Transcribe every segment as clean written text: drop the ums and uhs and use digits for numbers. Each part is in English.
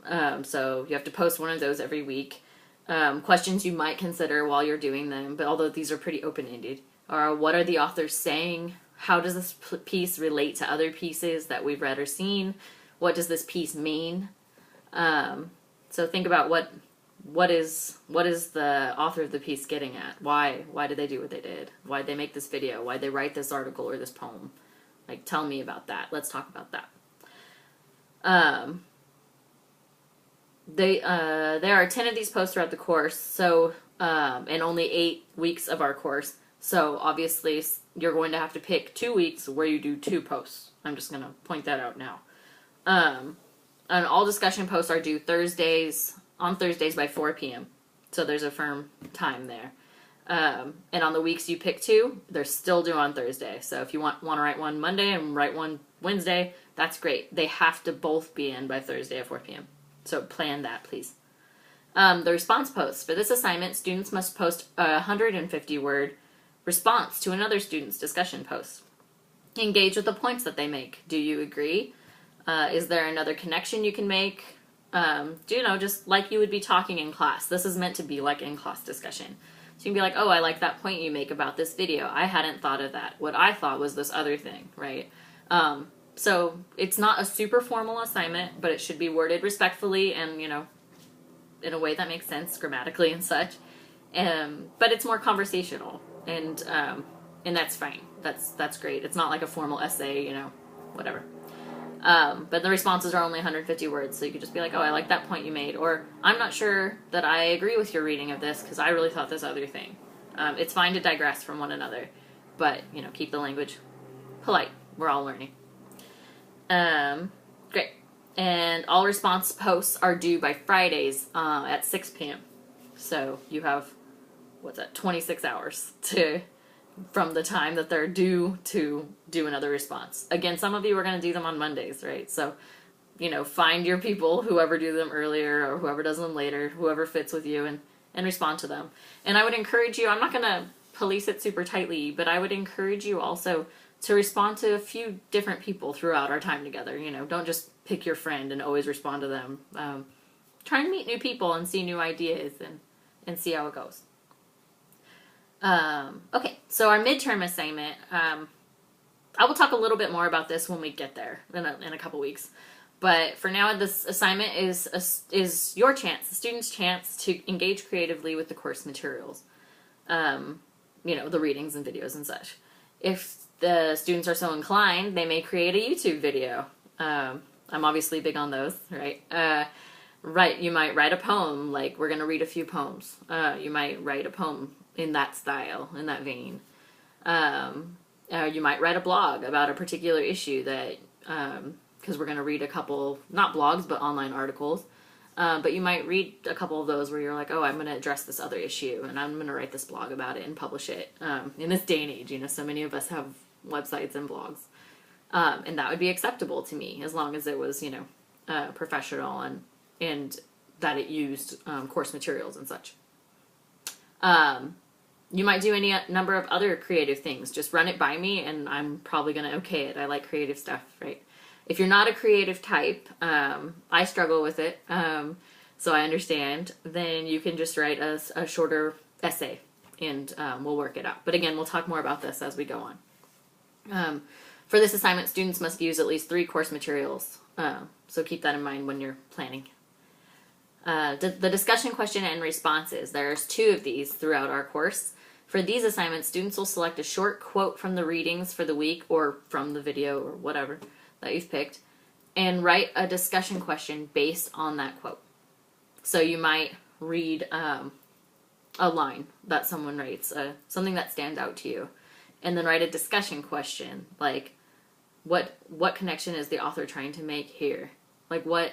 So you have to post one of those every week. Questions you might consider while you're doing them, but although these are pretty open-ended, are what are the authors saying? How does this piece relate to other pieces that we've read or seen? What does this piece mean? So think about what is the author of the piece getting at? Why did they do what they did? Why did they make this video? Why did they write this article or this poem? Like, tell me about that. Let's talk about that. There are 10 of these posts throughout the course, so and only 8 weeks of our course. So obviously you're going to have to pick 2 weeks where you do 2 posts. I'm just going to point that out now. And all discussion posts are due on Thursdays by 4 p.m. So there's a firm time there. And on the weeks you pick 2, they're still due on Thursday. So if you want to write one Monday and write one Wednesday, that's great. They have to both be in by Thursday at 4 p.m. So plan that, please. The response posts. For this assignment, students must post a 150-word response to another student's discussion post. Engage with the points that they make. Do you agree? Is there another connection you can make? Just like you would be talking in class. This is meant to be like in-class discussion. So you can be like, oh, I like that point you make about this video. I hadn't thought of that. What I thought was this other thing, right? So it's not a super formal assignment, but it should be worded respectfully and, in a way that makes sense grammatically and such. But it's more conversational, and that's fine. That's great. It's not like a formal essay, whatever. But the responses are only 150 words, so you could just be like, oh, I like that point you made, or I'm not sure that I agree with your reading of this because I really thought this other thing. It's fine to digress from one another, but, keep the language polite. We're all learning. Great. And all response posts are due by Fridays at 6 p.m. So you have, 26 hours from the time that they're due to do another response. Again, some of you are going to do them on Mondays, right? So, find your people, whoever do them earlier or whoever does them later, whoever fits with you, and respond to them. And I would encourage you, I'm not going to police it super tightly, but I would encourage you also to respond to a few different people throughout our time together. Don't just pick your friend and always respond to them. Try and meet new people and see new ideas and see how it goes. Okay, so our midterm assignment, I will talk a little bit more about this when we get there in a couple weeks. But for now, this assignment is your chance, the student's chance to engage creatively with the course materials. The readings and videos and such. If the students are so inclined, they may create a YouTube video. I'm obviously big on those, right? You might write a poem, like we're going to read a few poems. You might write a poem in that style, in that vein. You might write a blog about a particular issue that, because we're going to read a couple, not blogs, but online articles. But you might read a couple of those where you're like, oh, I'm going to address this other issue, and I'm going to write this blog about it and publish it. In this day and age, so many of us have websites and blogs. And that would be acceptable to me, as long as it was, professional and that it used course materials and such. You might do any number of other creative things. Just run it by me, and I'm probably going to okay it. I like creative stuff, right? If you're not a creative type, I struggle with it, so I understand, then you can just write a shorter essay, and we'll work it out. But again, we'll talk more about this as we go on. For this assignment, students must use at least 3 course materials, so keep that in mind when you're planning. The discussion question and responses. There's 2 of these throughout our course. For these assignments, students will select a short quote from the readings for the week or from the video or whatever that you've picked and write a discussion question based on that quote. So you might read a line that someone writes, something that stands out to you, and then write a discussion question like, what connection is the author trying to make here? Like, what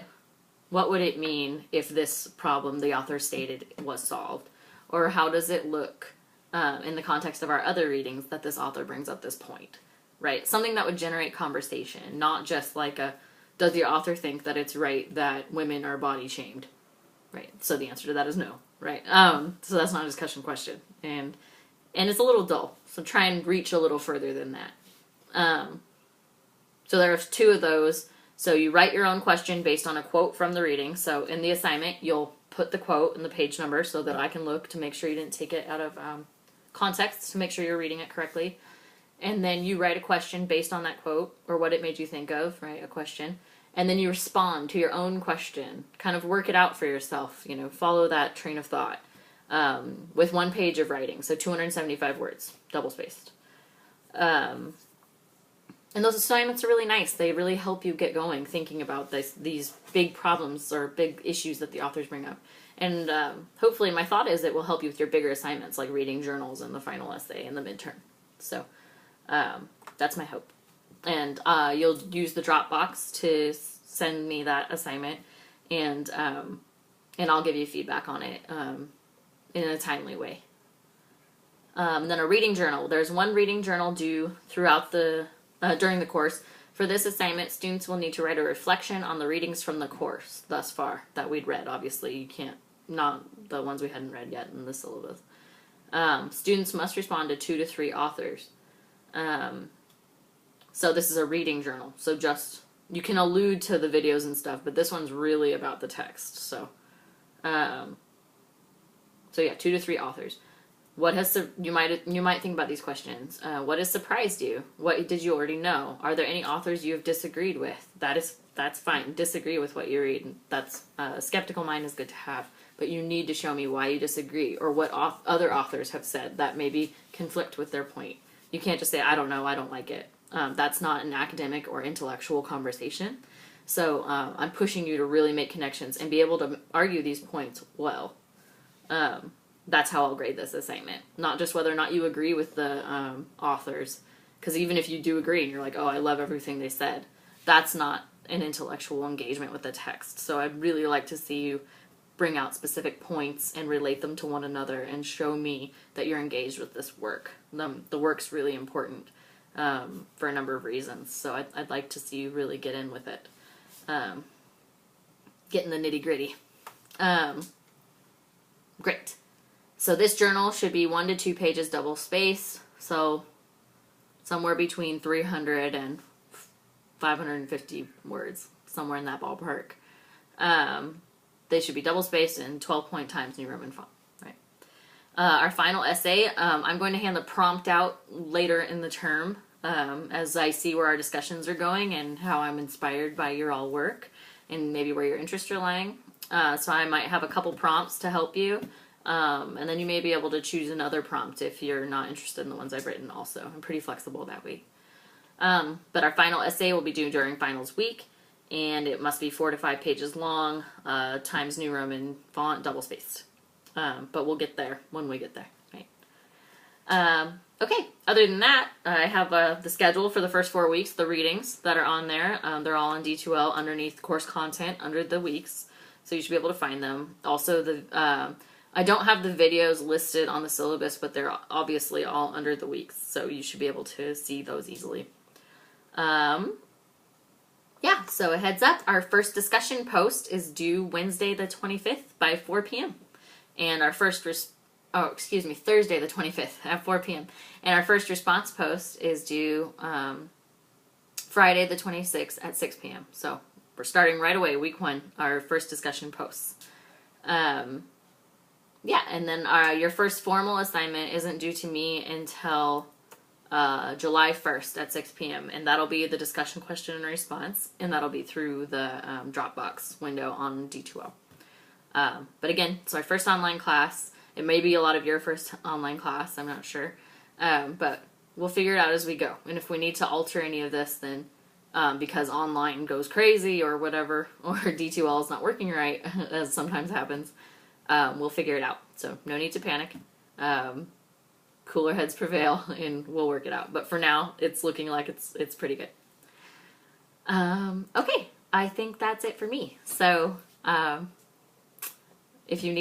would it mean if this problem the author stated was solved? Or how does it look in the context of our other readings that this author brings up this point, right? Something that would generate conversation, not just like does the author think that it's right that women are body shamed, right? So the answer to that is no, right? So that's not a discussion question. And it's a little dull, so try and reach a little further than that. So there's 2 of those. So you write your own question based on a quote from the reading. So in the assignment, you'll put the quote and the page number so that I can look to make sure you didn't take it out of context, to make sure you're reading it correctly. And then you write a question based on that quote or what it made you think of, right? A question. And then you respond to your own question. Kind of work it out for yourself, follow that train of thought with 1 page of writing. So 275 words, double spaced. And those assignments are really nice. They really help you get going thinking about these big problems or big issues that the authors bring up. And hopefully my thought is it will help you with your bigger assignments like reading journals and the final essay and the midterm. So that's my hope. And you'll use the Dropbox to send me that assignment, and I'll give you feedback on it in a timely way. Then a reading journal. There's 1 reading journal due throughout during the course. For this assignment, students will need to write a reflection on the readings from the course thus far that we'd read. Obviously, you can't, not the ones we hadn't read yet in the syllabus. Students must respond to 2 to 3 authors. So this is a reading journal. So you can allude to the videos and stuff, but this one's really about the text. So yeah, 2 to 3 authors. You might think about these questions. What has surprised you? What did you already know? Are there any authors you have disagreed with? That's fine. Disagree with what you read. That's a skeptical mind is good to have, but you need to show me why you disagree or what other authors have said that maybe conflict with their point. You can't just say, I don't know, I don't like it. That's not an academic or intellectual conversation. So I'm pushing you to really make connections and be able to argue these points well. That's how I'll grade this assignment. Not just whether or not you agree with the authors. Because even if you do agree and you're like, oh, I love everything they said, that's not an intellectual engagement with the text. So I'd really like to see you bring out specific points and relate them to one another and show me that you're engaged with this work. The work's really important for a number of reasons. So I'd like to see you really get in with it. Get in the nitty gritty. Great. So this journal should be 1 to 2 pages double space. So somewhere between 300 and 550 words, somewhere in that ballpark. They should be double spaced and 12-point Times New Roman font. Right. Our final essay, I'm going to hand the prompt out later in the term as I see where our discussions are going and how I'm inspired by your all work and maybe where your interests are lying. So I might have a couple prompts to help you. And then you may be able to choose another prompt if you're not interested in the ones I've written also. I'm pretty flexible that week. But our final essay will be due during finals week, and it must be 4 to 5 pages long, Times New Roman font, double spaced. But we'll get there when we get there, right? Okay, other than that, I have the schedule for the first 4 weeks, the readings that are on there. They're all in D2L underneath course content under the weeks, so you should be able to find them. Also, I don't have the videos listed on the syllabus, but they're obviously all under the weeks, so you should be able to see those easily. Yeah, so a heads up, our first discussion post is due Wednesday the 25th by 4 p.m. And our Thursday the 25th at 4 p.m. And our first response post is due Friday the 26th at 6 p.m. So we're starting right away, week 1, our first discussion posts. Yeah, and then your first formal assignment isn't due to me until July 1st at 6 p.m. And that'll be the discussion question and response, and that'll be through the Dropbox window on D2L. But again, it's our first online class. It may be a lot of your first online class, I'm not sure. But we'll figure it out as we go. And if we need to alter any of this, then because online goes crazy or whatever, or D2L is not working right, as sometimes happens, we'll figure it out. So no need to panic. Cooler heads prevail, and we'll work it out. But for now, it's looking like it's pretty good. Okay, I think that's it for me. So if you need